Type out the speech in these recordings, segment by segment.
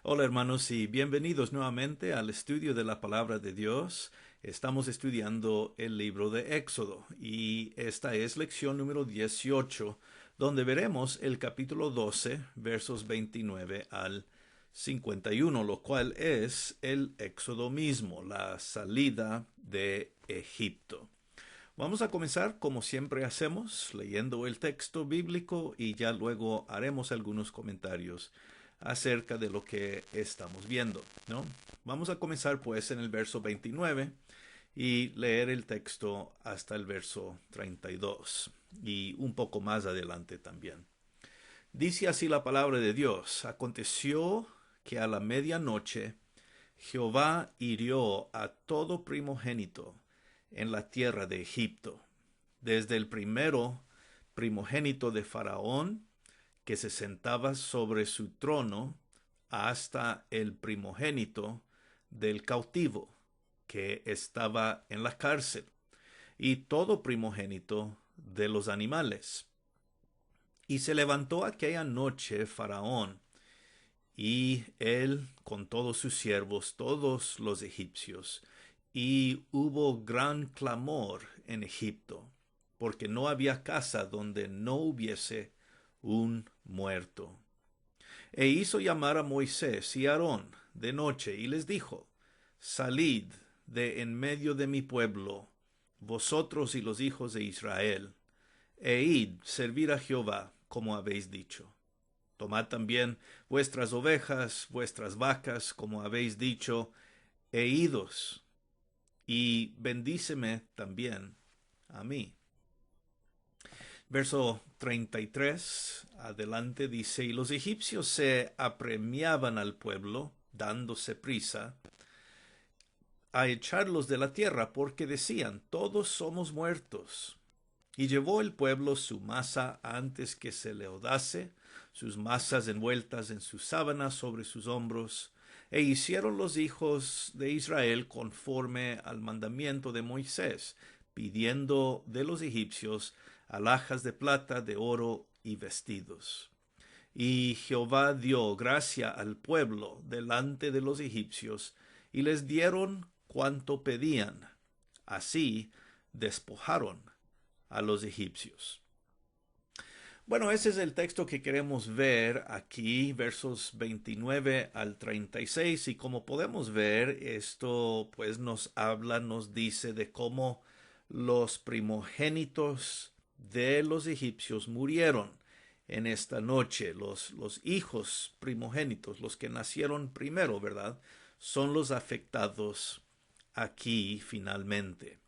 Hola hermanos y bienvenidos nuevamente al estudio de la palabra de Dios. Estamos estudiando el libro de Éxodo y esta es lección número 18, donde veremos el capítulo 12, versos 29 al 51, lo cual es el Éxodo mismo, la salida de Egipto. Vamos a comenzar como siempre hacemos, leyendo el texto bíblico y ya luego haremos algunos comentarios acerca de lo que estamos viendo, ¿no? Vamos a comenzar pues en el verso 29 y leer el texto hasta el verso 32 y un poco más adelante también. Dice así la palabra de Dios: Aconteció que a la medianoche Jehová hirió a todo primogénito en la tierra de Egipto, desde el primero primogénito de Faraón, que se sentaba sobre su trono, hasta el primogénito del cautivo, que estaba en la cárcel, y todo primogénito de los animales. Y se levantó aquella noche Faraón, y él con todos sus siervos, todos los egipcios, y hubo gran clamor en Egipto, porque no había casa donde no hubiese un muerto. E hizo llamar a Moisés y a Aarón de noche, y les dijo: Salid de en medio de mi pueblo, vosotros y los hijos de Israel, e id servir a Jehová, como habéis dicho. Tomad también vuestras ovejas, vuestras vacas, como habéis dicho, e idos, y bendíceme también a mí. Verso 33, adelante dice: Y los egipcios se apremiaban al pueblo, dándose prisa a echarlos de la tierra, porque decían: todos somos muertos. Y llevó el pueblo su masa antes que se le odase, sus masas envueltas en sus sábanas sobre sus hombros, e hicieron los hijos de Israel conforme al mandamiento de Moisés, pidiendo de los egipcios alhajas de plata, de oro y vestidos. Y Jehová dio gracia al pueblo delante de los egipcios, y les dieron cuanto pedían. Así despojaron a los egipcios. Bueno, ese es el texto que queremos ver aquí, versos 29 al 36, y como podemos ver, esto pues nos habla, nos dice de cómo los primogénitos de los egipcios murieron en esta noche. Los hijos primogénitos, los que nacieron primero, ¿verdad? Son los afectados aquí finalmente.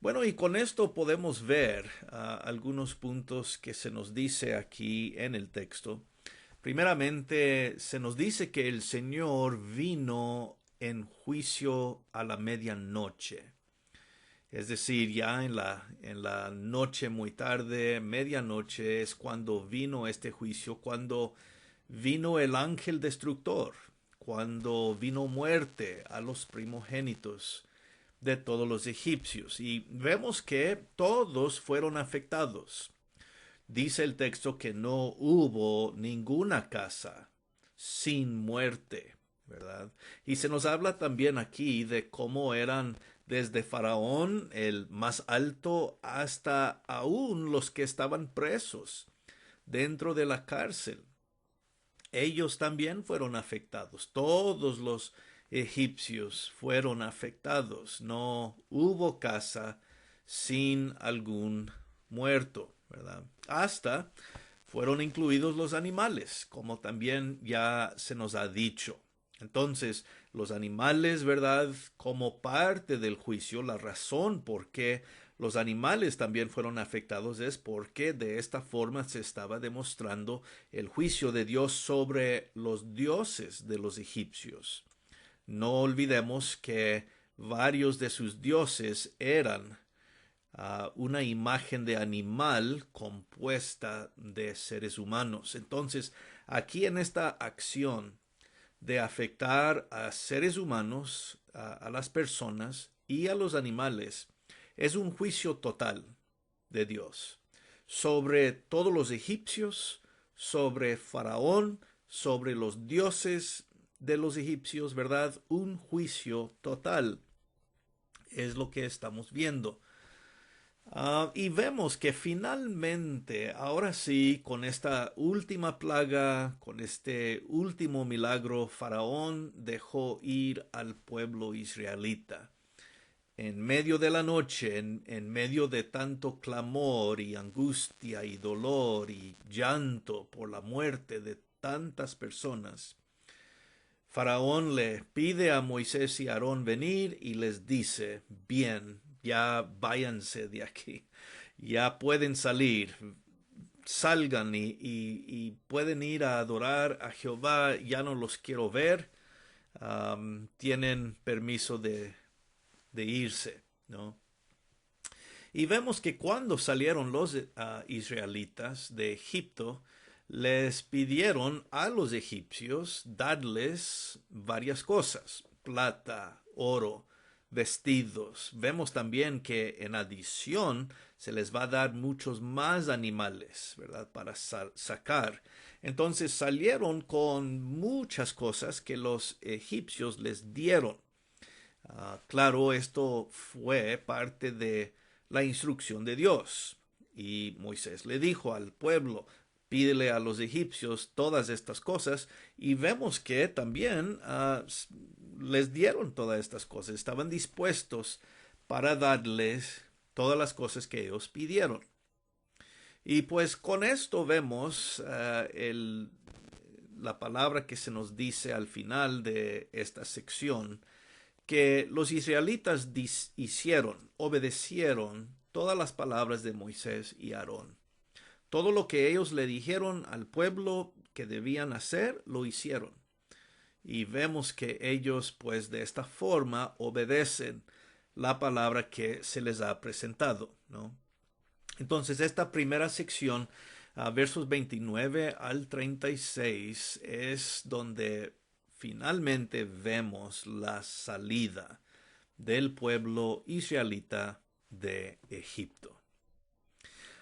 Bueno, y con esto podemos ver algunos puntos que se nos dice aquí en el texto. Primeramente, se nos dice que el Señor vino en juicio a la medianoche. Es decir, ya en la noche muy tarde, medianoche, es cuando vino este juicio, cuando vino el ángel destructor, cuando vino muerte a los primogénitos de todos los egipcios. Y vemos que todos fueron afectados. Dice el texto que no hubo ninguna casa sin muerte, ¿verdad? Y se nos habla también aquí de cómo eran desde Faraón, el más alto, hasta aún los que estaban presos dentro de la cárcel. Ellos también fueron afectados. Todos los egipcios fueron afectados. No hubo casa sin algún muerto, ¿verdad? Hasta fueron incluidos los animales, como también ya se nos ha dicho. Entonces, los animales, ¿verdad? Como parte del juicio, la razón por qué los animales también fueron afectados es porque de esta forma se estaba demostrando el juicio de Dios sobre los dioses de los egipcios. No olvidemos que varios de sus dioses eran una imagen de animal compuesta de seres humanos. Entonces, aquí en esta acción de afectar a seres humanos, a las personas y a los animales, es un juicio total de Dios sobre todos los egipcios, sobre Faraón, sobre los dioses de los egipcios, ¿verdad? Un juicio total. Es lo que estamos viendo. Y vemos que finalmente, ahora sí, con esta última plaga, con este último milagro, Faraón dejó ir al pueblo israelita. En medio de la noche, en medio de tanto clamor y angustia y dolor y llanto por la muerte de tantas personas, Faraón le pide a Moisés y Aarón venir y les dice, bien, ya váyanse de aquí, ya pueden salir, salgan y pueden ir a adorar a Jehová, ya no los quiero ver, tienen permiso de irse, ¿no? Y vemos que cuando salieron los israelitas de Egipto, les pidieron a los egipcios darles varias cosas, plata, oro, vestidos. Vemos también que en adición se les va a dar muchos más animales, ¿verdad? Para sacar. Entonces salieron con muchas cosas que los egipcios les dieron. Claro, esto fue parte de la instrucción de Dios. Y Moisés le dijo al pueblo, pídele a los egipcios todas estas cosas. Y vemos que también les dieron todas estas cosas. Estaban dispuestos para darles todas las cosas que ellos pidieron. Y pues con esto vemos la palabra que se nos dice al final de esta sección, que los israelitas obedecieron todas las palabras de Moisés y Aarón. Todo lo que ellos le dijeron al pueblo que debían hacer, lo hicieron. Y vemos que ellos, pues, de esta forma obedecen la palabra que se les ha presentado, ¿no? Entonces, esta primera sección, versos 29 al 36, es donde finalmente vemos la salida del pueblo israelita de Egipto.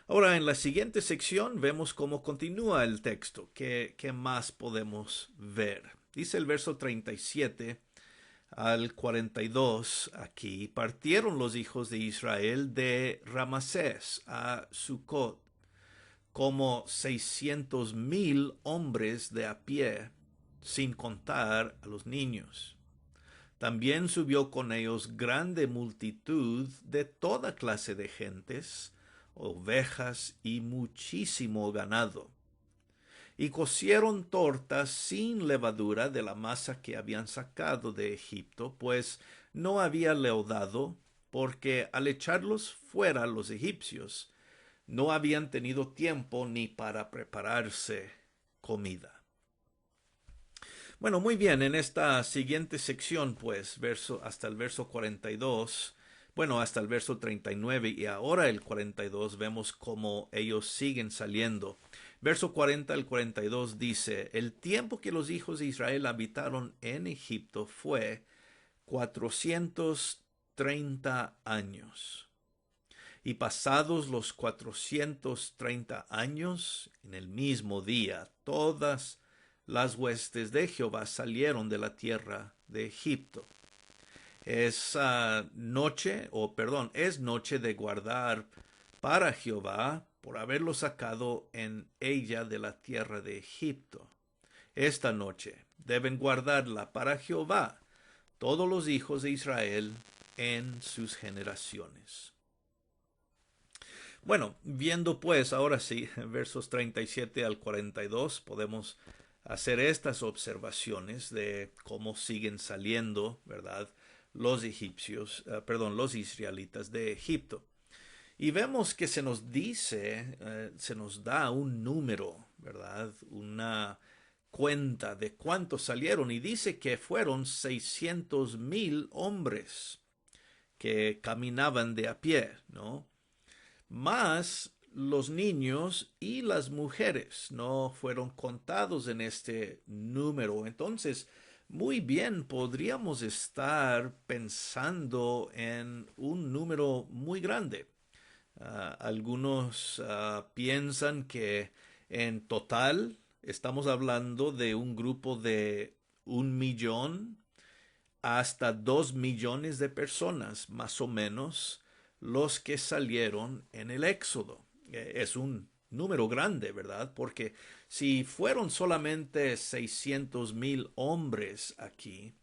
Ahora, en la siguiente sección vemos cómo continúa el texto. ¿Qué más podemos ver? Dice el verso 37 al 42 aquí. Partieron los hijos de Israel de Ramasés a Sucot, como 600,000 hombres de a pie, sin contar a los niños. También subió con ellos grande multitud de toda clase de gentes, ovejas y muchísimo ganado. Y cocieron tortas sin levadura de la masa que habían sacado de Egipto, pues no había leudado, porque al echarlos fuera los egipcios, no habían tenido tiempo ni para prepararse comida. Bueno, muy bien, en esta siguiente sección, pues, hasta el verso 42, bueno, hasta el verso 39 y ahora el 42, vemos cómo ellos siguen saliendo. Verso 40 al 42 dice, el tiempo que los hijos de Israel habitaron en Egipto fue 430 años. Y pasados los 430 años, en el mismo día, todas las huestes de Jehová salieron de la tierra de Egipto. Es noche de guardar para Jehová por haberlo sacado en ella de la tierra de Egipto. Esta noche deben guardarla para Jehová todos los hijos de Israel en sus generaciones. Bueno, viendo pues ahora sí, versos 37 al 42, podemos hacer estas observaciones de cómo siguen saliendo, ¿verdad?, los los israelitas de Egipto. Y vemos que se nos dice, se nos da un número, ¿verdad?, una cuenta de cuántos salieron, y dice que fueron 600,000 hombres que caminaban de a pie, ¿no? Más los niños y las mujeres no fueron contados en este número. Entonces, muy bien, podríamos estar pensando en un número muy grande. Algunos piensan que en total estamos hablando de un grupo de 1 millón hasta 2 millones de personas, más o menos, los que salieron en el Éxodo. Es un número grande, ¿verdad? Porque si fueron solamente 600,000 hombres aquí,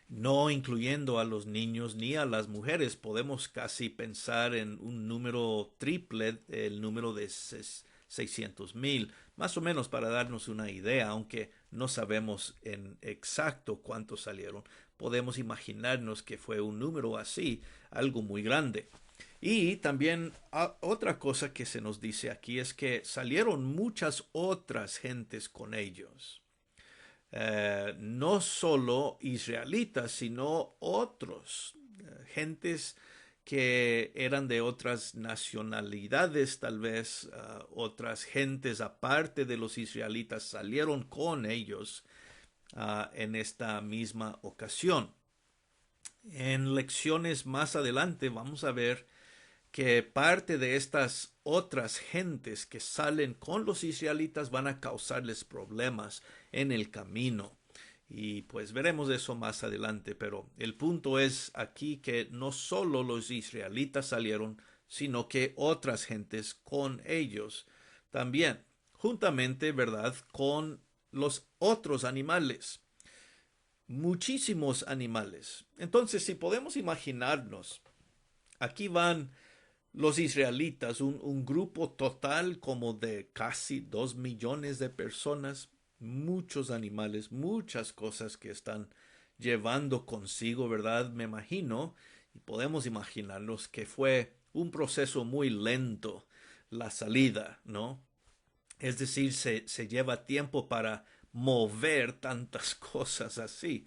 no incluyendo a los niños ni a las mujeres, podemos casi pensar en un número triple, el número de 600,000, más o menos para darnos una idea, aunque no sabemos en exacto cuántos salieron. Podemos imaginarnos que fue un número así, algo muy grande. Y también otra cosa que se nos dice aquí es que salieron muchas otras gentes con ellos. No solo israelitas, sino otros, gentes que eran de otras nacionalidades, tal vez otras gentes aparte de los israelitas salieron con ellos en esta misma ocasión. En lecciones más adelante vamos a ver que parte de estas otras gentes que salen con los israelitas van a causarles problemas en el camino. Y pues veremos eso más adelante, pero el punto es aquí que no solo los israelitas salieron, sino que otras gentes con ellos también, juntamente, ¿verdad?, con los otros animales. Muchísimos animales. Entonces, si podemos imaginarnos, aquí van los israelitas, un grupo total como de casi 2 millones de personas, muchos animales, muchas cosas que están llevando consigo, ¿verdad? Me imagino, y podemos imaginarnos que fue un proceso muy lento la salida, ¿no? Es decir, se lleva tiempo para mover tantas cosas así.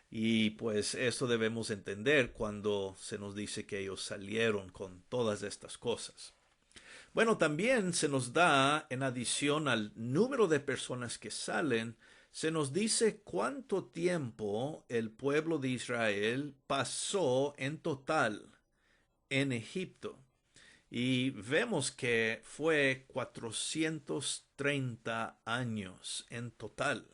Y pues eso debemos entender cuando se nos dice que ellos salieron con todas estas cosas. Bueno, también se nos da, en adición al número de personas que salen, se nos dice cuánto tiempo el pueblo de Israel pasó en total en Egipto. Y vemos que fue 430 años en total.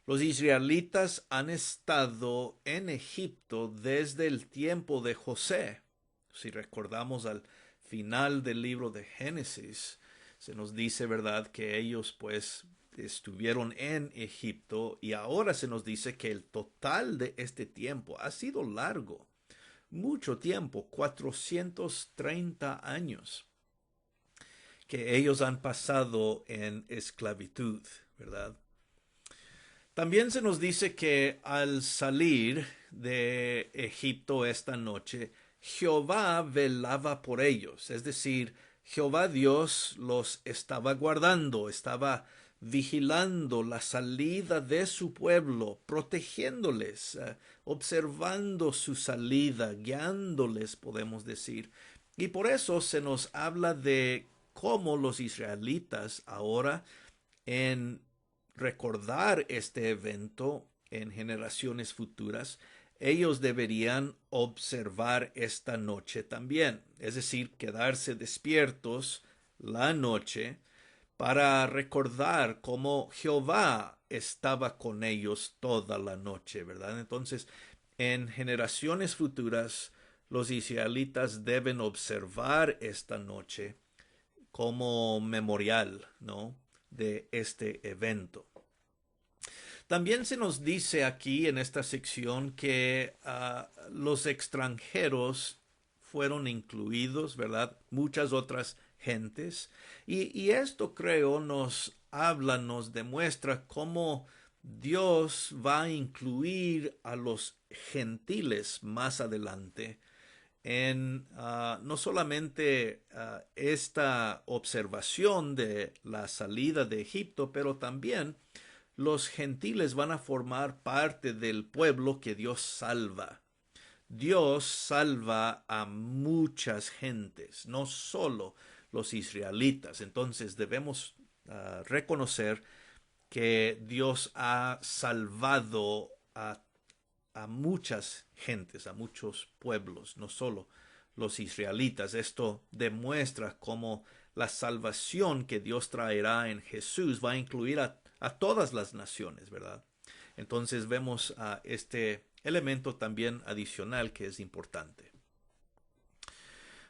Los israelitas han estado en Egipto desde el tiempo de José. Si recordamos al final del libro de Génesis, se nos dice, ¿verdad?, que ellos pues estuvieron en Egipto y ahora se nos dice que el total de este tiempo ha sido largo, mucho tiempo, 430 años, que ellos han pasado en esclavitud, ¿verdad? También se nos dice que al salir de Egipto esta noche, Jehová velaba por ellos, es decir, Jehová Dios los estaba guardando, estaba vigilando la salida de su pueblo, protegiéndoles, observando su salida, guiándoles, podemos decir. Y por eso se nos habla de cómo los israelitas ahora en recordar este evento en generaciones futuras, ellos deberían observar esta noche también, es decir, quedarse despiertos la noche para recordar cómo Jehová estaba con ellos toda la noche, ¿verdad? Entonces, en generaciones futuras, los israelitas deben observar esta noche como memorial, ¿no?, de este evento. También se nos dice aquí en esta sección que los extranjeros fueron incluidos, ¿verdad? Muchas otras gentes. Y esto creo nos habla, nos demuestra cómo Dios va a incluir a los gentiles más adelante en no solamente esta observación de la salida de Egipto, pero también los gentiles van a formar parte del pueblo que Dios salva. Dios salva a muchas gentes, no solo los israelitas. Entonces debemos reconocer que Dios ha salvado a muchas gentes, a muchos pueblos, no solo los israelitas. Esto demuestra cómo la salvación que Dios traerá en Jesús va a incluir a todas las naciones, ¿verdad? Entonces vemos este elemento también adicional que es importante.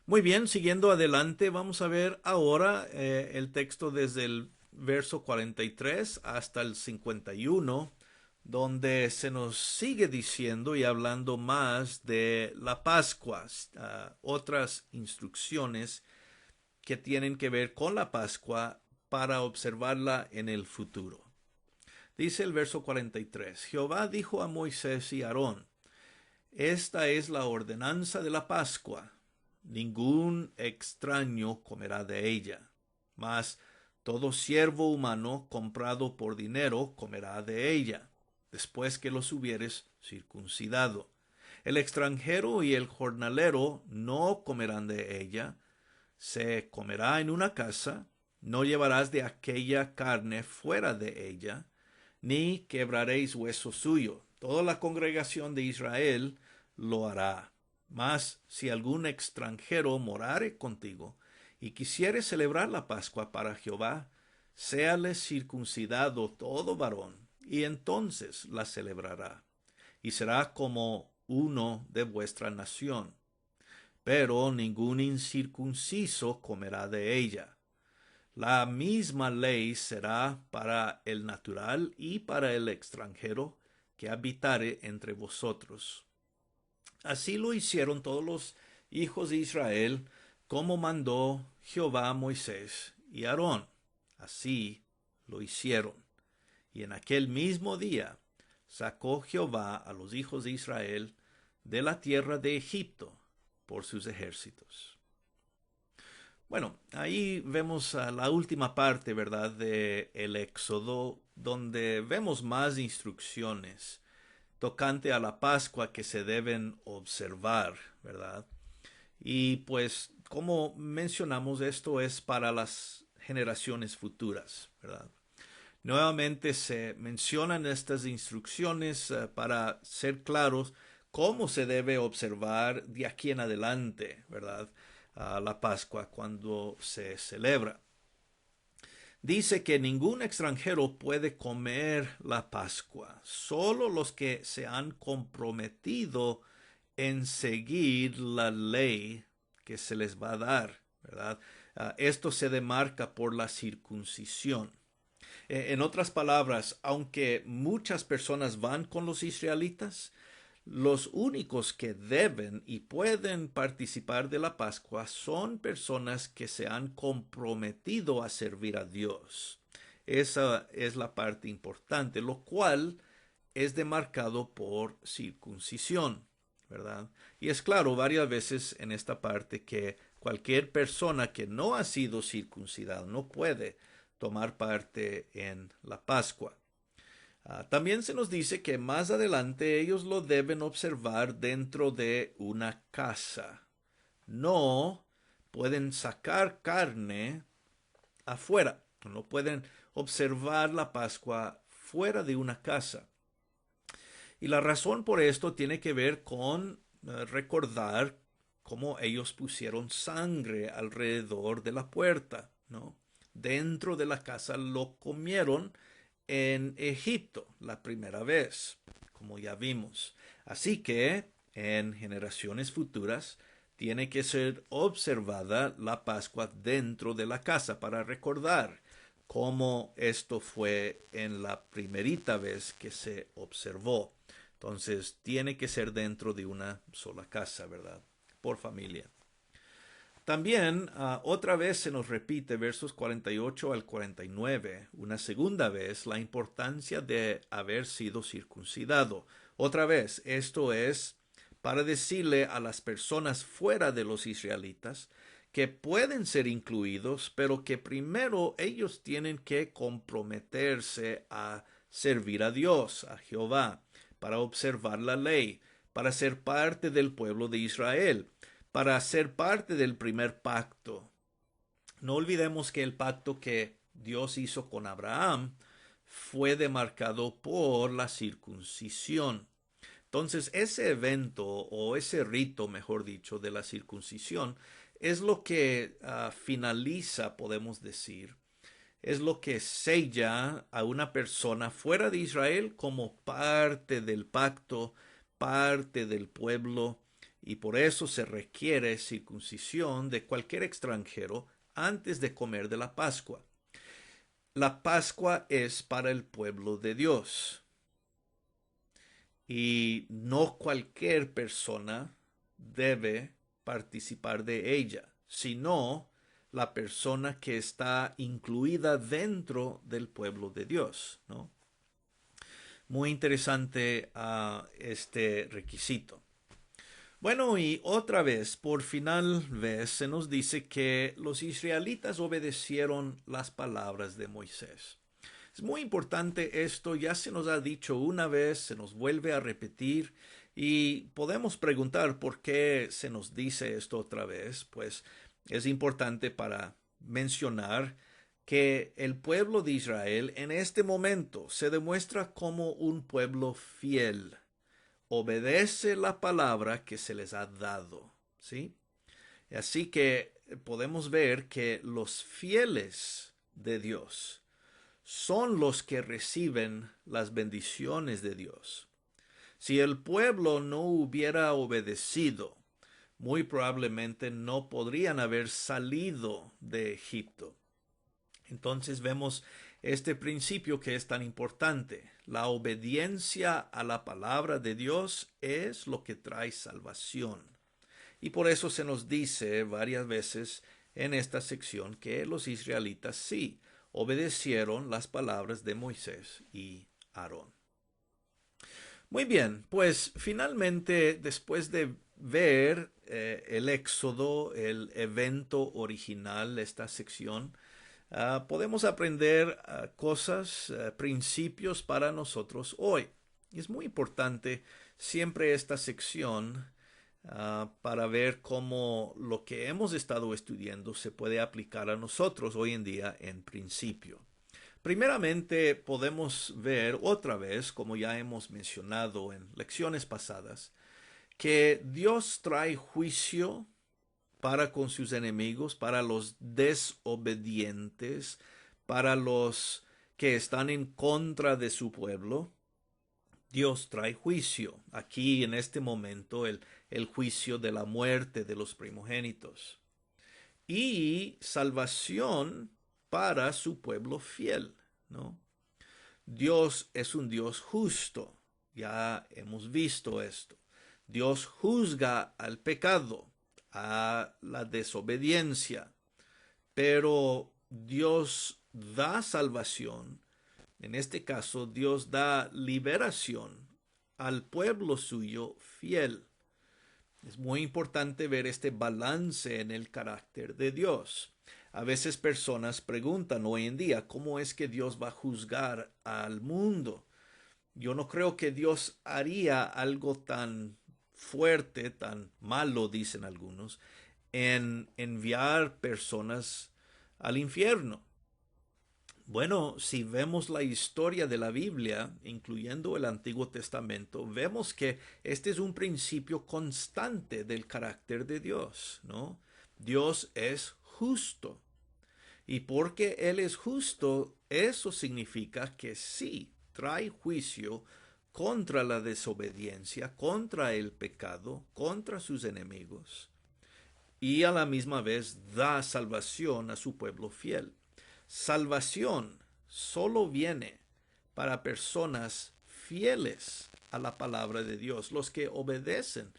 Muy bien, siguiendo adelante, vamos a ver ahora el texto desde el verso 43 hasta el 51, donde se nos sigue diciendo y hablando más de la Pascua, otras instrucciones que tienen que ver con la Pascua para observarla en el futuro. Dice el verso 43, Jehová dijo a Moisés y Aarón, esta es la ordenanza de la Pascua. Ningún extraño comerá de ella, mas todo siervo humano comprado por dinero comerá de ella, después que los hubieres circuncidado. El extranjero y el jornalero no comerán de ella, se comerá en una casa, no llevarás de aquella carne fuera de ella, ni quebraréis hueso suyo. Toda la congregación de Israel lo hará. Mas si algún extranjero morare contigo y quisiere celebrar la Pascua para Jehová, séale circuncidado todo varón, y entonces la celebrará, y será como uno de vuestra nación. Pero ningún incircunciso comerá de ella. La misma ley será para el natural y para el extranjero que habitare entre vosotros. Así lo hicieron todos los hijos de Israel, como mandó Jehová a Moisés y Aarón. Así lo hicieron. Y en aquel mismo día sacó Jehová a los hijos de Israel de la tierra de Egipto por sus ejércitos. Bueno, ahí vemos la última parte, ¿verdad?, de el Éxodo, donde vemos más instrucciones tocante a la Pascua que se deben observar, ¿verdad? Y pues, como mencionamos, esto es para las generaciones futuras, ¿verdad? Nuevamente se mencionan estas instrucciones para ser claros cómo se debe observar de aquí en adelante, ¿verdad? La Pascua cuando se celebra. Dice que ningún extranjero puede comer la Pascua, solo los que se han comprometido en seguir la ley que se les va a dar, ¿verdad? Esto se demarca por la circuncisión. En otras palabras, aunque muchas personas van con los israelitas, los únicos que deben y pueden participar de la Pascua son personas que se han comprometido a servir a Dios. Esa es la parte importante, lo cual es demarcado por circuncisión, ¿verdad? Y es claro varias veces en esta parte que cualquier persona que no ha sido circuncidada no puede tomar parte en la Pascua. También se nos dice que más adelante ellos lo deben observar dentro de una casa. No pueden sacar carne afuera. No pueden observar la Pascua fuera de una casa. Y la razón por esto tiene que ver con recordar cómo ellos pusieron sangre alrededor de la puerta, ¿no? Dentro de la casa lo comieron en Egipto la primera vez, como ya vimos. Así que en generaciones futuras tiene que ser observada la Pascua dentro de la casa para recordar cómo esto fue en la primerita vez que se observó. Entonces tiene que ser dentro de una sola casa, ¿verdad? Por familia. También otra vez se nos repite versos 48 al 49, una segunda vez, la importancia de haber sido circuncidado. Otra vez, esto es para decirle a las personas fuera de los israelitas que pueden ser incluidos, pero que primero ellos tienen que comprometerse a servir a Dios, a Jehová, para observar la ley, para ser parte del pueblo de Israel, para ser parte del primer pacto. No olvidemos que el pacto que Dios hizo con Abraham fue demarcado por la circuncisión. Entonces, ese evento o ese rito, mejor dicho, de la circuncisión es lo que finaliza, podemos decir, es lo que sella a una persona fuera de Israel como parte del pacto, parte del pueblo, y por eso se requiere circuncisión de cualquier extranjero antes de comer de la Pascua. La Pascua es para el pueblo de Dios y no cualquier persona debe participar de ella, sino la persona que está incluida dentro del pueblo de Dios, ¿no? Muy interesante este requisito. Bueno, y otra vez, por final vez, se nos dice que los israelitas obedecieron las palabras de Moisés. Es muy importante esto, ya se nos ha dicho una vez, se nos vuelve a repetir y podemos preguntar por qué se nos dice esto otra vez. Pues es importante para mencionar que el pueblo de Israel en este momento se demuestra como un pueblo fiel. Obedece la palabra que se les ha dado, ¿sí? Así que podemos ver que los fieles de Dios son los que reciben las bendiciones de Dios. Si el pueblo no hubiera obedecido, muy probablemente no podrían haber salido de Egipto. Entonces vemos este principio que es tan importante. La obediencia a la palabra de Dios es lo que trae salvación. Y por eso se nos dice varias veces en esta sección que los israelitas sí obedecieron las palabras de Moisés y Aarón. Muy bien, pues finalmente después de ver el éxodo, el evento original de esta sección, podemos aprender cosas, principios para nosotros hoy. Y es muy importante siempre esta sección para ver cómo lo que hemos estado estudiando se puede aplicar a nosotros hoy en día en principio. Primeramente, podemos ver otra vez, como ya hemos mencionado en lecciones pasadas, que Dios trae juicio para con sus enemigos, para los desobedientes, para los que están en contra de su pueblo. Dios trae juicio. Aquí en este momento el juicio de la muerte de los primogénitos. Y salvación para su pueblo fiel, ¿no? Dios es un Dios justo. Ya hemos visto esto. Dios juzga al pecado, a la desobediencia, pero Dios da salvación. En este caso, Dios da liberación al pueblo suyo fiel. Es muy importante ver este balance en el carácter de Dios. A veces personas preguntan hoy en día, ¿cómo es que Dios va a juzgar al mundo? Yo no creo que Dios haría algo tan fuerte, tan malo, dicen algunos, en enviar personas al infierno. Bueno, si vemos la historia de la Biblia, incluyendo el Antiguo Testamento, vemos que este es un principio constante del carácter de Dios, ¿no? Dios es justo. Y porque Él es justo, eso significa que sí, trae juicio contra la desobediencia, contra el pecado, contra sus enemigos. Y a la misma vez da salvación a su pueblo fiel. Salvación solo viene para personas fieles a la palabra de Dios, los que obedecen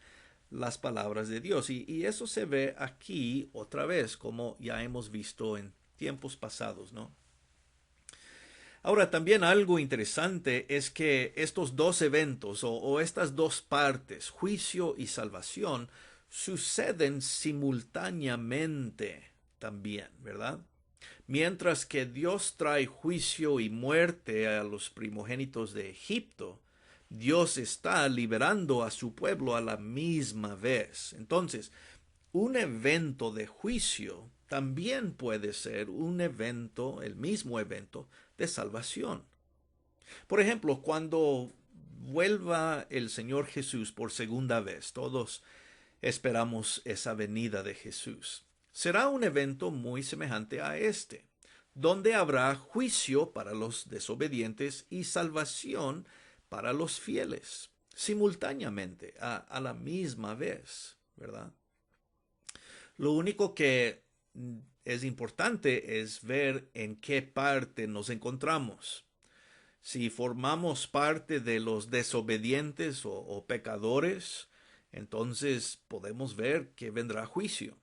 las palabras de Dios. Y eso se ve aquí otra vez, como ya hemos visto en tiempos pasados, ¿no? Ahora, también algo interesante es que estos dos eventos o estas dos partes, juicio y salvación, suceden simultáneamente también, ¿verdad? Mientras que Dios trae juicio y muerte a los primogénitos de Egipto, Dios está liberando a su pueblo a la misma vez. Entonces, un evento de juicio también puede ser un evento, el mismo evento de salvación. Por ejemplo, cuando vuelva el Señor Jesús por segunda vez, todos esperamos esa venida de Jesús. Será un evento muy semejante a este. donde habrá juicio para los desobedientes y salvación para los fieles, simultáneamente, a la misma vez, ¿verdad? Lo único que es importante es ver en qué parte nos encontramos. Si formamos parte de los desobedientes o pecadores, entonces podemos ver que vendrá juicio.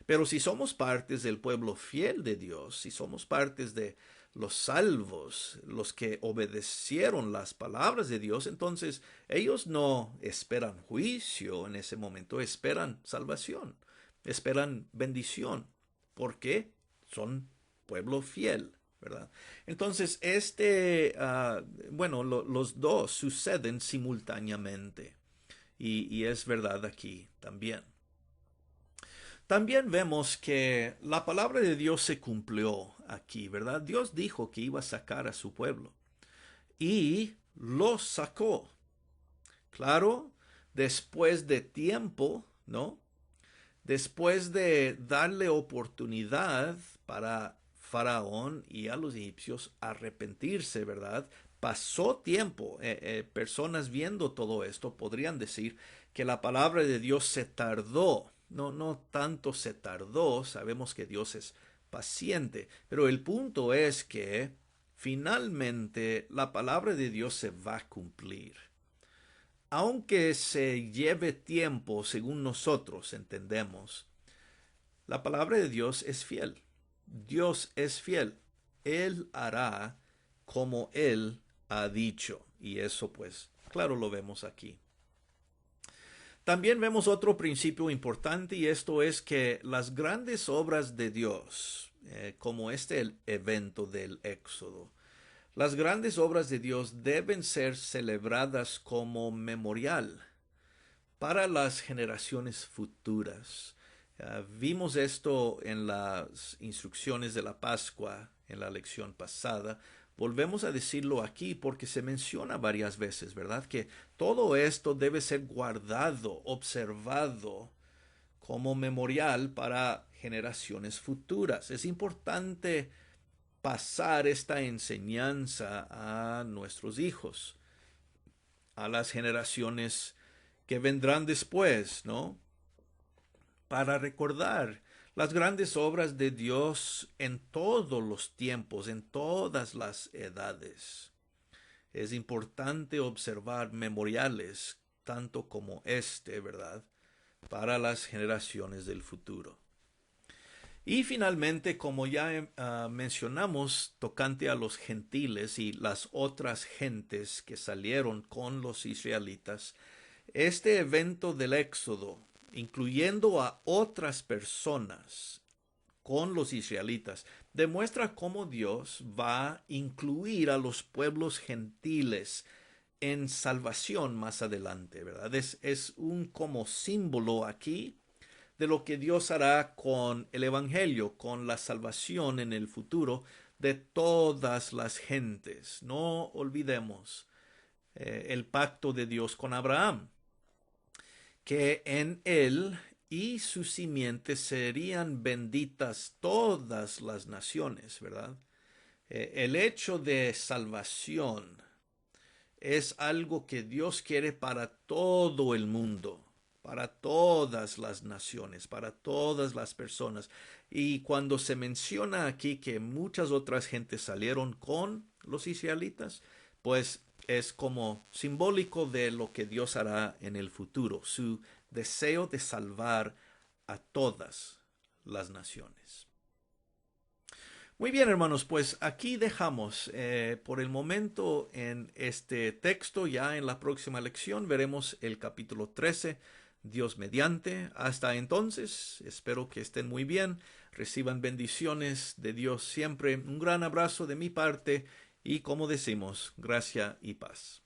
Pero si somos partes del pueblo fiel de Dios, si somos partes de los salvos, los que obedecieron las palabras de Dios, entonces ellos no esperan juicio en ese momento, esperan salvación, esperan bendición, porque son pueblo fiel, ¿verdad? Entonces, los dos suceden simultáneamente y es verdad aquí también. También vemos que la palabra de Dios se cumplió aquí, ¿verdad? Dios dijo que iba a sacar a su pueblo y los sacó. Claro, después de tiempo, ¿no? Después de darle oportunidad para Faraón y a los egipcios arrepentirse, ¿verdad? Pasó tiempo. Personas viendo todo esto podrían decir que la palabra de Dios se tardó. No, no tanto se tardó. Sabemos que Dios es paciente. Pero el punto es que finalmente la palabra de Dios se va a cumplir. Aunque se lleve tiempo según nosotros entendemos, la palabra de Dios es fiel. Dios es fiel. Él hará como Él ha dicho. Y eso pues, claro, lo vemos aquí. También vemos otro principio importante y esto es que las grandes obras de Dios, como el evento del Éxodo, las grandes obras de Dios deben ser celebradas como memorial para las generaciones futuras. Vimos esto en las instrucciones de la Pascua, en la lección pasada. Volvemos a decirlo aquí porque se menciona varias veces, ¿verdad? Que todo esto debe ser guardado, observado como memorial para generaciones futuras. Es importante pasar esta enseñanza a nuestros hijos, a las generaciones que vendrán después, ¿no? Para recordar las grandes obras de Dios en todos los tiempos, en todas las edades. Es importante observar memoriales, tanto como ¿verdad? Para las generaciones del futuro. Y finalmente, como ya mencionamos, tocante a los gentiles y las otras gentes que salieron con los israelitas, este evento del Éxodo, incluyendo a otras personas con los israelitas, demuestra cómo Dios va a incluir a los pueblos gentiles en salvación más adelante, ¿verdad? Es un como símbolo aquí de lo que Dios hará con el Evangelio, con la salvación en el futuro de todas las gentes. No olvidemos el pacto de Dios con Abraham, que en él y su simiente serían benditas todas las naciones, ¿verdad? El hecho de salvación es algo que Dios quiere para todo el mundo, para todas las naciones, para todas las personas. Y cuando se menciona aquí que muchas otras gentes salieron con los israelitas, pues es como simbólico de lo que Dios hará en el futuro, su deseo de salvar a todas las naciones. Muy bien, hermanos, pues aquí dejamos por el momento en este texto. Ya en la próxima lección veremos el capítulo 13, Dios mediante. Hasta entonces, espero que estén muy bien, reciban bendiciones de Dios siempre. Un gran abrazo de mi parte y, como decimos, gracia y paz.